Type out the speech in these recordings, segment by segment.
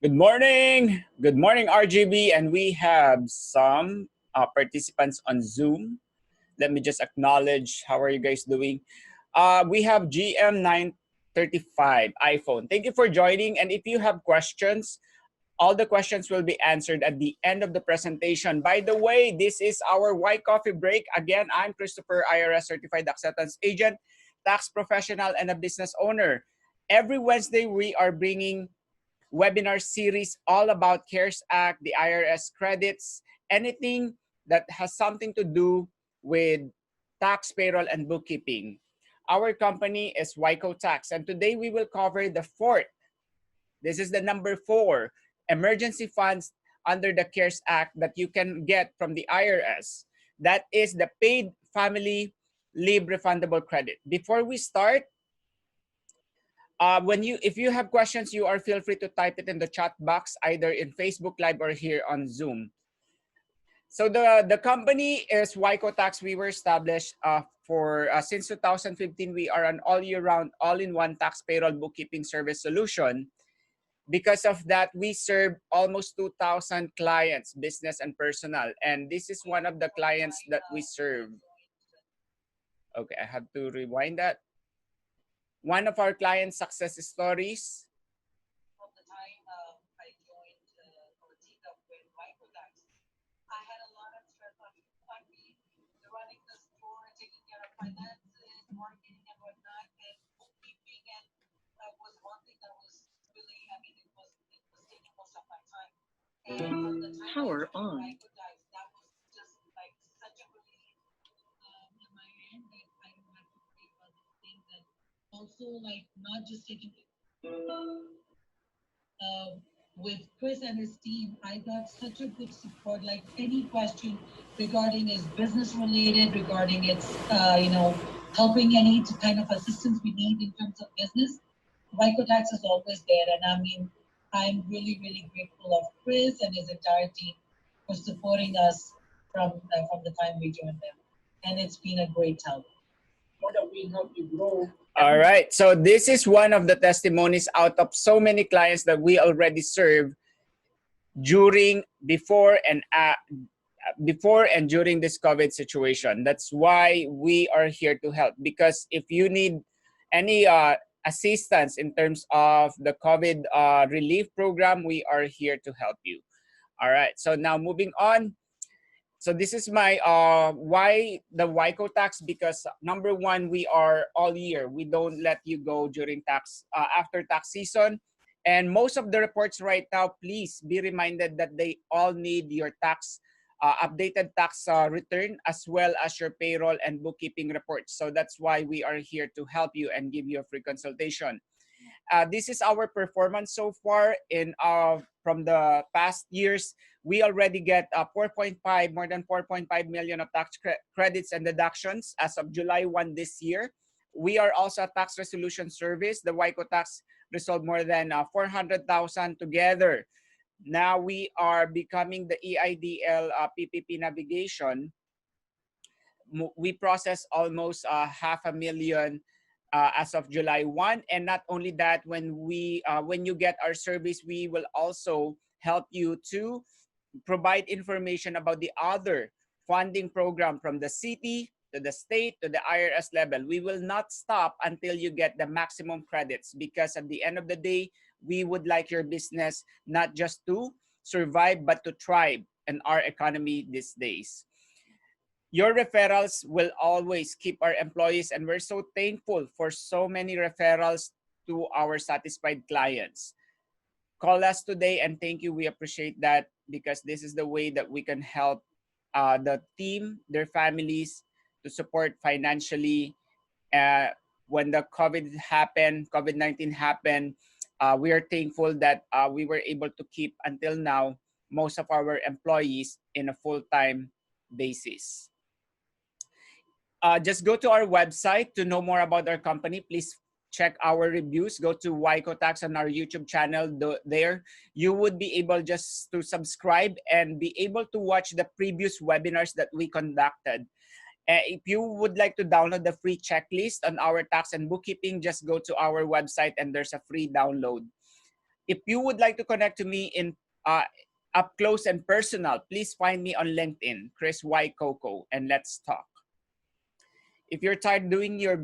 Good morning. Good morning, RGB. And we have some participants on Zoom. Let me just acknowledge. How are you guys doing? We have GM935 iPhone. Thank you for joining. And if you have questions, all the questions will be answered at the end of the presentation. By the way, this is our Why Coffee Break. Again, I'm Christopher, IRS Certified Acceptance Agent, tax professional, and a business owner. Every Wednesday, we are bringing webinar series all about CARES Act, the IRS credits, anything that has something to do with tax, payroll, and bookkeeping. Our company is Wyco Tax, and today we will cover the fourth. This is the number 4 emergency funds under the CARES Act that you can get from the IRS. That is the paid family leave refundable credit. Before we start, if you have questions, you are feel free to type it in the chat box, either in Facebook Live or here on Zoom. So the company is Wyco Tax. We were established since 2015. We are an all year round, all-in-one tax payroll bookkeeping service solution. Because of that, we serve almost 2,000 clients, business and personal. And this is one of the clients that we serve. Okay, I have to rewind that. One of our client success stories. From the time I joined or teamed up with Wyco Tax, I had a lot of stress on me, running the store, taking care of finances, marketing and whatnot, and bookkeeping, and that was one thing that was really, it was taking most of my time. And from the time Power I joined Wyco Tax, that was just like such a relief in my end that I don't have to worry about these things. And also, like, not just taking with Chris and his team, I got such a good support. Like any question regarding his business related, regarding its helping any kind of assistance we need in terms of business, Wyco Tax is always there. And I'm really, really grateful of Chris and his entire team for supporting us from the time we joined them, and it's been a great help. That we help you grow. All right, so this is one of the testimonies out of so many clients that we already serve before and during this COVID situation. That's why we are here to help, because if you need any assistance in terms of the COVID relief program, we are here to help you. All right, so now moving on. So this is my why the Wyco Tax, because number one, we are all year. We don't let you go during after tax season. And most of the reports right now, please be reminded that they all need your updated tax return, as well as your payroll and bookkeeping reports. So that's why we are here to help you and give you a free consultation. This is our performance so far from the past years. We already get more than 4.5 million of tax credits and deductions as of July 1 this year. We are also a tax resolution service. The Wyco Tax resolved more than 400,000 together. Now we are becoming the EIDL PPP navigation. We process almost 500,000 as of July 1. And not only that, when you get our service, we will also help you to provide information about the other funding program from the city to the state to the IRS level. We will not stop until you get the maximum credits, because at the end of the day, we would like your business not just to survive, but to thrive in our economy these days. Your referrals will always keep our employees, and we're so thankful for so many referrals to our satisfied clients. Call us today, and thank you. We appreciate that, because this is the way that we can help the team, their families, to support financially. When the COVID-19 happened, we are thankful that we were able to keep until now most of our employees in a full-time basis. Just go to our website to know more about our company. Please check our reviews. Go to Wyco Tax on our YouTube channel. There, you would be able just to subscribe and be able to watch the previous webinars that we conducted. If you would like to download the free checklist on our tax and bookkeeping, just go to our website and there's a free download. If you would like to connect to me in up close and personal, please find me on LinkedIn, Chris Wyco, and let's talk. If you're tired doing your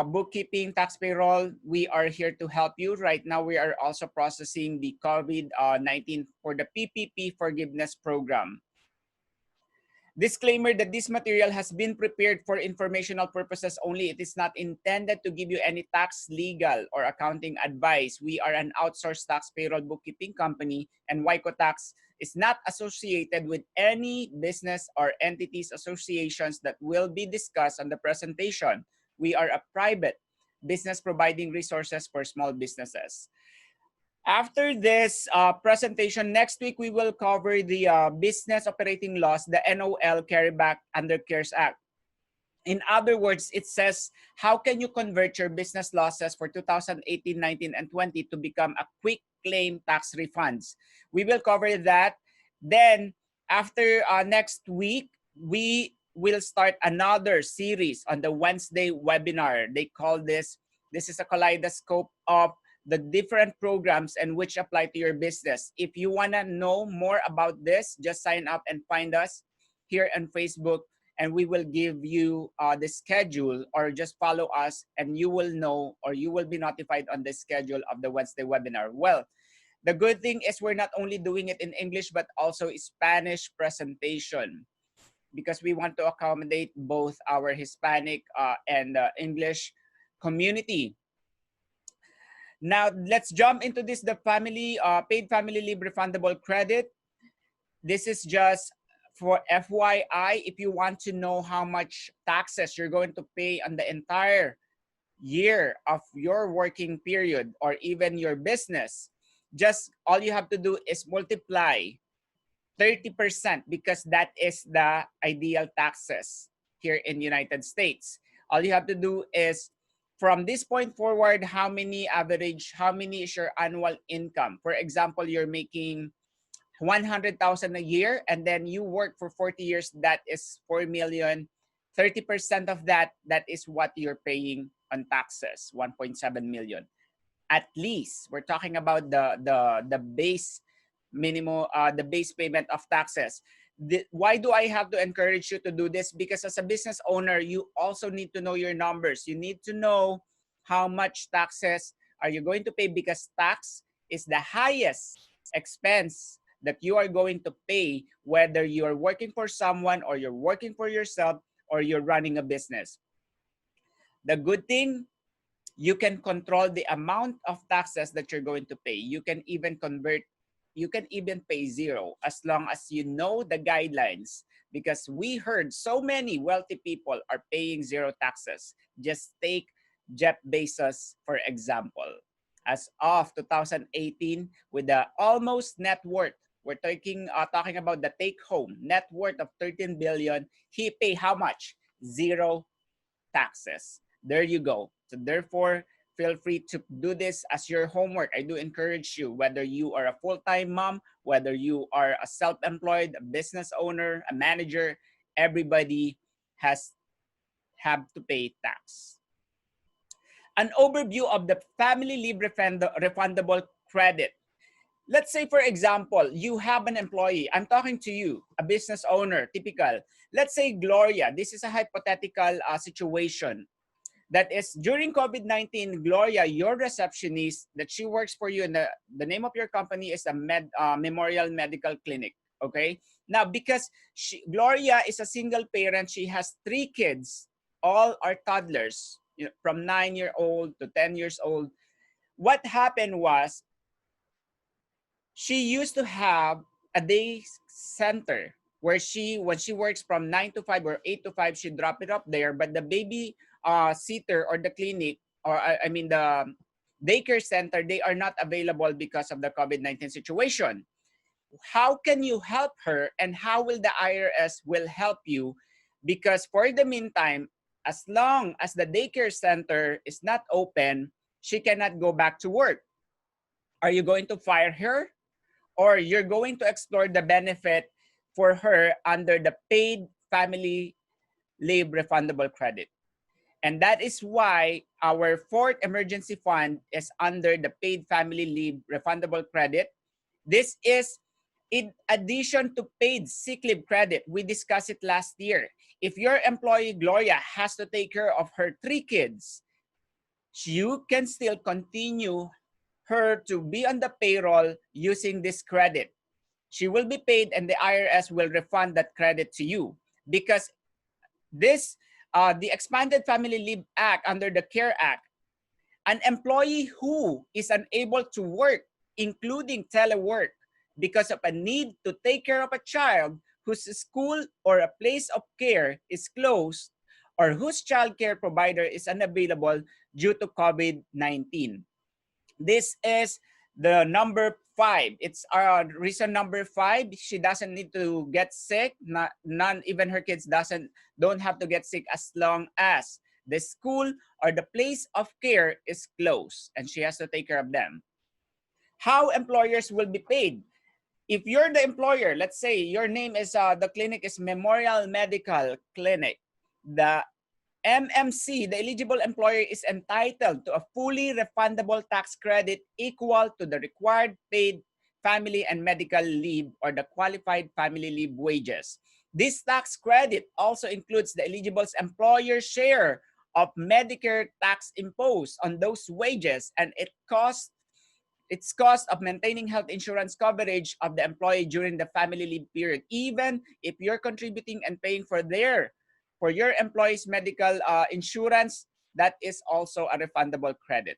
bookkeeping, tax payroll, we are here to help you. Right now, we are also processing the COVID-19 for the PPP forgiveness program. Disclaimer that this material has been prepared for informational purposes only. It is not intended to give you any tax, legal, or accounting advice. We are an outsourced tax payroll bookkeeping company, and Wyco Tax is not associated with any business or entities associations that will be discussed on the presentation. We are a private business providing resources for small businesses. After this presentation, next week we will cover the business operating loss, the NOL carryback under CARES Act. In other words, it says, how can you convert your business losses for 2018, 19, and 20 to become a quick claim tax refunds? We will cover that. Then, after next week, we will start another series on the Wednesday webinar. They call this is a kaleidoscope of the different programs and which apply to your business. If you want to know more about this, just sign up and find us here on Facebook, and we will give you the schedule, or just follow us and you will know, or you will be notified on the schedule of the Wednesday webinar. Well, the good thing is we're not only doing it in English, but also Spanish presentation, because we want to accommodate both our Hispanic and English community. Now, let's jump into this, the paid family leave refundable credit. This is just for FYI, if you want to know how much taxes you're going to pay on the entire year of your working period, or even your business, just all you have to do is multiply 30%, because that is the ideal taxes here in the United States. All you have to do is, from this point forward, how many is your annual income? For example, you're making 100,000 a year, and then you work for 40 years, that is 4 million. 30% of that is what you're paying on taxes, 1.7 million. At least, we're talking about the base minimum, the base payment of taxes. Why do I have to encourage you to do this? Because as a business owner, you also need to know your numbers. You need to know how much taxes are you going to pay, because tax is the highest expense that you are going to pay, whether you're working for someone, or you're working for yourself, or you're running a business. The good thing, you can control the amount of taxes that you're going to pay. You can even pay zero, as long as you know the guidelines, because we heard so many wealthy people are paying zero taxes. Just take Jeff Bezos, for example. As of 2018, with the almost net worth, we're talking about the take-home net worth of 13 billion, he paid how much? Zero taxes. There you go. So therefore, feel free to do this as your homework. I do encourage you, whether you are a full-time mom, whether you are a self-employed, a business owner, a manager, everybody have to pay tax. An overview of the family leave refundable credit. Let's say, for example, you have an employee. I'm talking to you, a business owner, typical. Let's say Gloria. This is a hypothetical situation. That is, during COVID-19, Gloria, your receptionist, that she works for you, and the name of your company is a Memorial Medical Clinic, okay? Now, because Gloria is a single parent, she has 3 kids, all are toddlers, from 9-year-old to 10 years old. What happened was, she used to have a day center where when she works from 9 to 5 or 8 to 5, she drop it up there, but the baby sitter or the clinic, or I mean the daycare center, they are not available because of the COVID-19 situation. How can you help her, and how will the IRS will help you? Because for the meantime, as long as the daycare center is not open, she cannot go back to work. Are you going to fire her, or you're going to explore the benefit for her under the paid family leave refundable credit? And that is why our fourth emergency fund is under the paid family leave refundable credit. This is in addition to paid sick leave credit. We discussed it last year. If your employee, Gloria, has to take care of her 3 kids, you can still continue her to be on the payroll using this credit. She will be paid and the IRS will refund that credit to you, because this, the Expanded Family Leave Act under the CARE Act, an employee who is unable to work, including telework, because of a need to take care of a child whose school or a place of care is closed, or whose child care provider is unavailable due to COVID-19. This is the number 5. It's reason number 5. She doesn't need to get sick. None, even her kids don't have to get sick, as long as the school or the place of care is closed and she has to take care of them. How employers will be paid? If you're the employer, let's say your name is, the clinic is Memorial Medical Clinic. The MMC, the eligible employer, is entitled to a fully refundable tax credit equal to the required paid family and medical leave or the qualified family leave wages. This tax credit also includes the eligible employer's share of Medicare tax imposed on those wages and its cost of maintaining health insurance coverage of the employee during the family leave period, even if you're contributing and paying for your employee's medical insurance. That is also a refundable credit,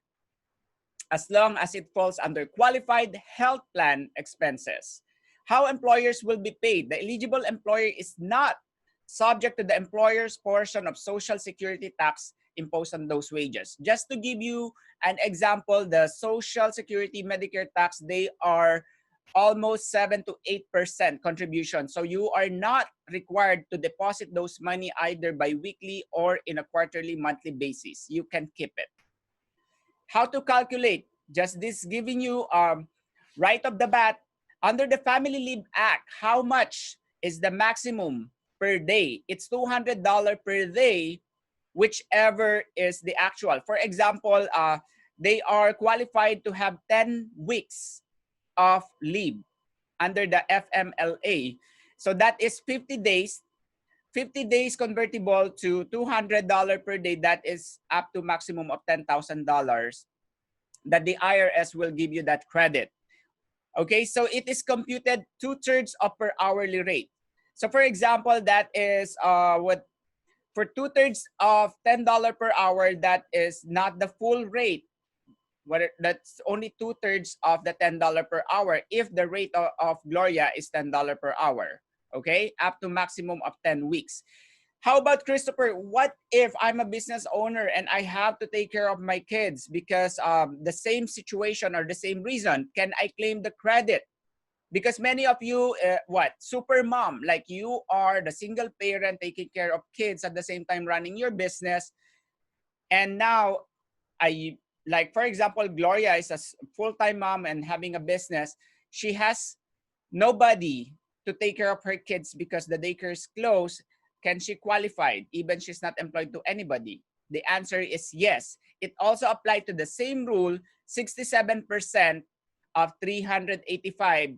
as long as it falls under qualified health plan expenses. How employers will be paid? The eligible employer is not subject to the employer's portion of Social Security tax imposed on those wages. Just to give you an example, the Social Security Medicare tax, they are almost 7 to 8% contribution. So you are not required to deposit those money either bi-weekly or in a quarterly, monthly basis. You can keep it. How to calculate? Just this giving you right off the bat, under the Family Leave Act, how much is the maximum per day? It's $200 per day, whichever is the actual. For example, they are qualified to have 10 weeks of leave under the FMLA. So that is 50 days. 50 days convertible to $200 per day. That is up to maximum of $10,000 that the IRS will give you that credit. Okay, so it is computed 2/3 of per hourly rate. So for example, that is for 2/3 of $10 per hour, that is not the full rate. That's only 2/3 of the $10 per hour if the rate of Gloria is $10 per hour. Okay, up to maximum of 10 weeks. How about Christopher? What if I'm a business owner and I have to take care of my kids because the same situation or the same reason? Can I claim the credit? Because many of you, super mom, like you are the single parent taking care of kids at the same time running your business. And now like for example, Gloria is a full-time mom and having a business. She has nobody to take care of her kids because the daycare is closed. Can she qualify even she's not employed to anybody? The answer is yes. It also applied to the same rule, 67% of 385.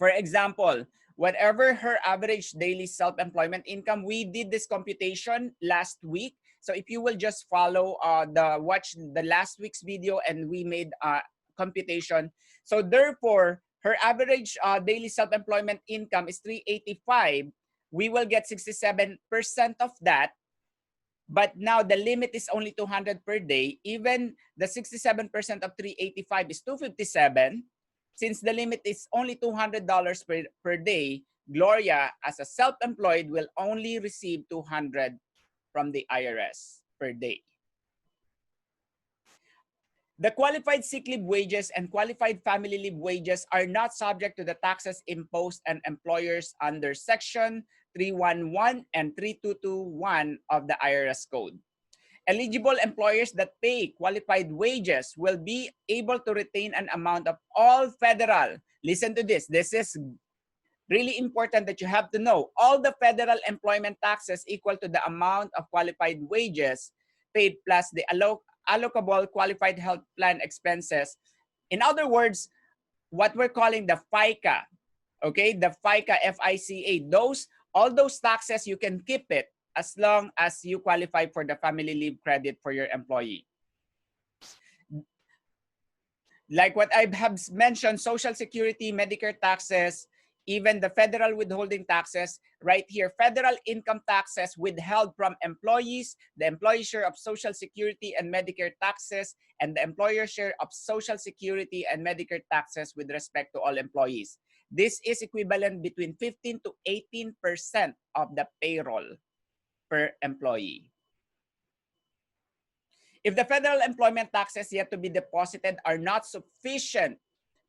For example, whatever her average daily self-employment income, we did this computation last week. So if you will just follow watch the last week's video, and we made a computation. So therefore, her average daily self-employment income is 385. We will get 67% of that. But now the limit is only 200 per day. Even the 67% of 385 is 257. Since the limit is only $200 per day, Gloria, as a self-employed, will only receive $200 from the IRS per day. The qualified sick leave wages and qualified family leave wages are not subject to the taxes imposed on employers under Section 311 and 3221 of the IRS Code. Eligible employers that pay qualified wages will be able to retain an amount of all federal, listen to this, this is Really important that you have to know. All the federal employment taxes equal to the amount of qualified wages paid plus the allocable qualified health plan expenses. In other words, what we're calling the FICA, okay? The FICA, FICA, all those taxes, you can keep it as long as you qualify for the family leave credit for your employee. Like what I have mentioned, Social Security, Medicare taxes, even the federal withholding taxes, right here, federal income taxes withheld from employees, the employee share of Social Security and Medicare taxes, and the employer share of Social Security and Medicare taxes with respect to all employees. This is equivalent between 15 to 18% of the payroll per employee. If the federal employment taxes yet to be deposited are not sufficient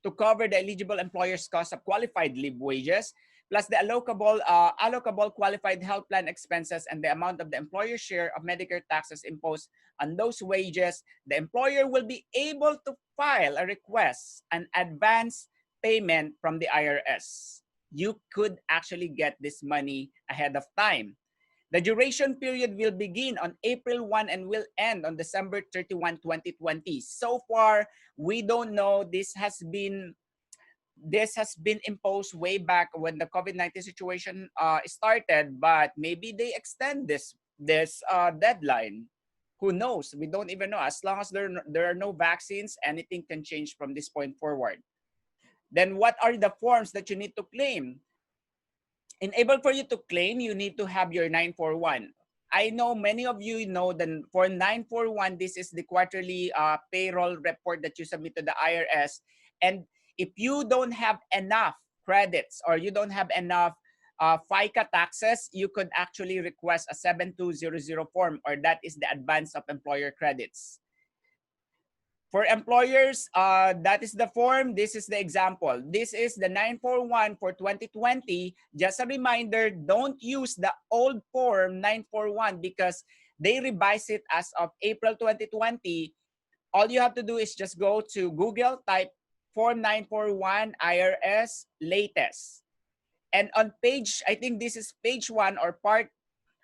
to cover the eligible employer's cost of qualified leave wages, plus the allocable qualified health plan expenses and the amount of the employer's share of Medicare taxes imposed on those wages, the employer will be able to file a request, an advance payment from the IRS. You could actually get this money ahead of time. The duration period will begin on April 1 and will end on December 31, 2020. So far, we don't know. This has been imposed way back when the COVID-19 situation started, but maybe they extend this deadline. Who knows? We don't even know. As long as there are no vaccines, anything can change from this point forward. Then what are the forms that you need to claim? Able for you to claim, you need to have your 941. I know many of you know that for 941, this is the quarterly payroll report that you submit to the IRS. And if you don't have enough credits or you don't have enough FICA taxes, you could actually request a 7200 form, or that is the advance of employer credits. For employers, that is the form. This is the example. This is the 941 for 2020. Just a reminder, don't use the old form 941 because they revise it as of April 2020. All you have to do is just go to Google, type form 941 IRS latest. And on page, I think this is page 1 or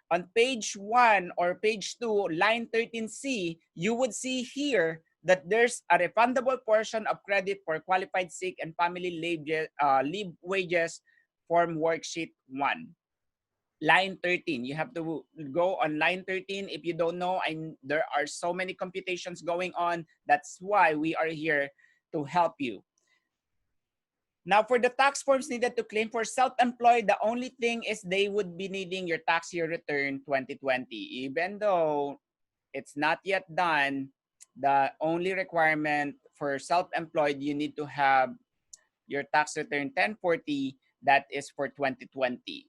on page 1 or page 2, line 13C, you would see here that there's a refundable portion of credit for qualified sick and family leave wages form worksheet 1. Line 13. You have to go on line 13. If you don't know, there are so many computations going on. That's why we are here to help you. Now, for the tax forms needed to claim for self-employed, the only thing is they would be needing your tax year return 2020. Even though it's not yet done, the only requirement for self-employed, you need to have your tax return 1040, that is for 2020.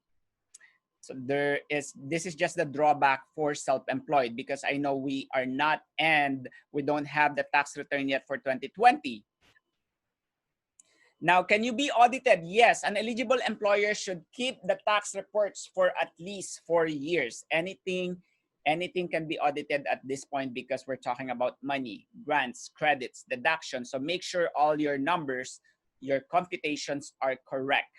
So this is just the drawback for self-employed, because I know we are not, and we don't have the tax return yet for 2020. Now, can you be audited? Yes, an eligible employer should keep the tax reports for at least 4 years. Anything can be audited at this point because we're talking about money, grants, credits, deductions. So make sure all your numbers, your computations are correct.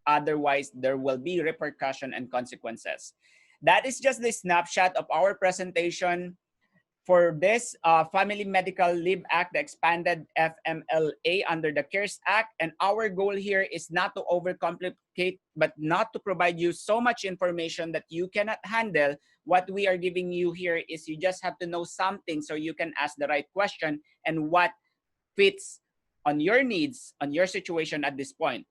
Otherwise, there will be repercussion and consequences. That is just the snapshot of our presentation for this Family Medical Leave Act, the expanded FMLA under the CARES Act. And our goal here is not to overcomplicate, but not to provide you so much information that you cannot handle. What we are giving you here is you just have to know something so you can ask the right question and what fits on your needs, on your situation at this point.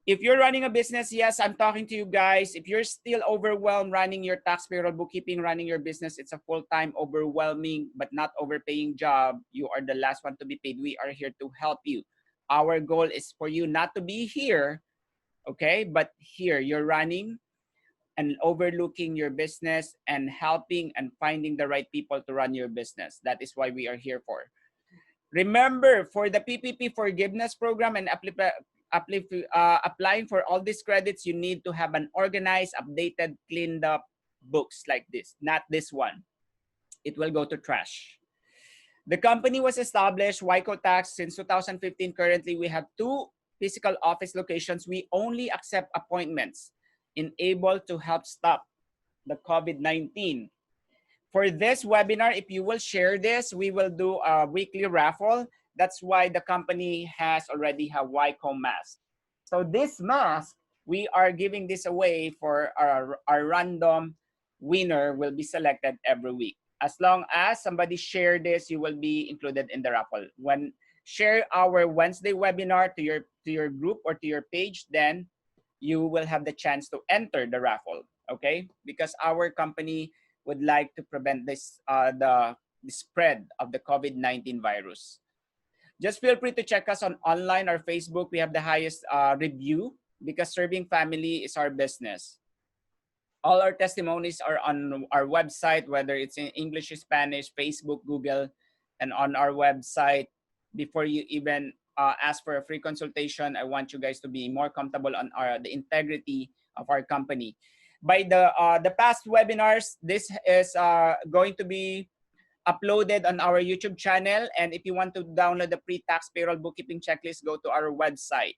If you're running a business, yes, I'm talking to you guys. If you're still overwhelmed running your tax, payroll, bookkeeping, running your business, it's a full-time, overwhelming, but not overpaying job. You are the last one to be paid. We are here to help you. Our goal is for you not to be here, okay? But here, you're running and overlooking your business and helping and finding the right people to run your business. That is why we are here for. Remember, for the PPP forgiveness program and applying for all these credits, you need to have an organized, updated, cleaned up books like this, not this one. It will go to trash. The company was established, Wyco Tax, since 2015. Currently, we have 2 physical office locations, we only accept appointments in able to help stop the COVID-19. For this webinar, if you will share this, we will do a weekly raffle. That's why the company has already have Wyco mask. So this mask, we are giving this away for our random winner will be selected every week. As long as somebody share this, you will be included in the raffle. When share our Wednesday webinar to your group or to your page, then you will have the chance to enter the raffle. Okay, because our company would like to prevent this the spread of the COVID-19 virus. Just feel free to check us on online or Facebook. We have the highest review because serving family is our business. All our testimonies are on our website, whether it's in English, Spanish, Facebook, Google, and on our website. Before you even ask for a free consultation, I want you guys to be more comfortable on the integrity of our company. By the past webinars, this is going to be uploaded on our YouTube channel. And if you want to download the pre-tax payroll bookkeeping checklist, go to our website.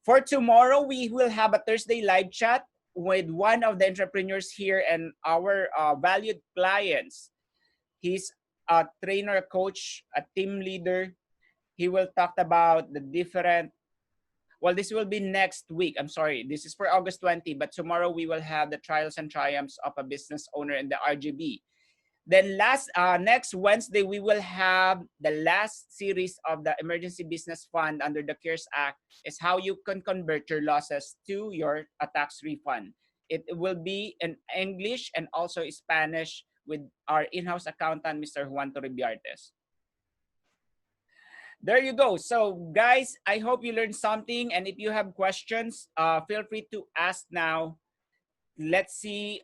For tomorrow, we will have a Thursday live chat with one of the entrepreneurs here and our valued clients. He's a trainer, a coach, a team leader. He will talk about the different, well, this will be next week. I'm sorry, this is for August 20, but tomorrow we will have the trials and triumphs of a business owner in the RGB. Then next Wednesday, we will have the last series of the Emergency Business Fund under the CARES Act is how you can convert your losses to your tax refund. It will be in English and also Spanish with our in-house accountant, Mr. Juan Torrebiartes. There you go. So guys, I hope you learned something. And if you have questions, feel free to ask now. Let's see.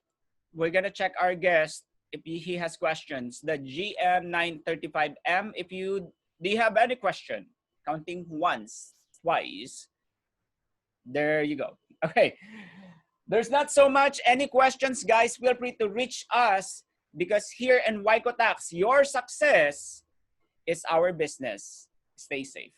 We're going to check our guest if he has questions. The GM935M, do you have any question? Counting once, twice. There you go. Okay. There's not so much any questions, guys. Feel free to reach us because here in Wyco Tax, your success is our business. Stay safe.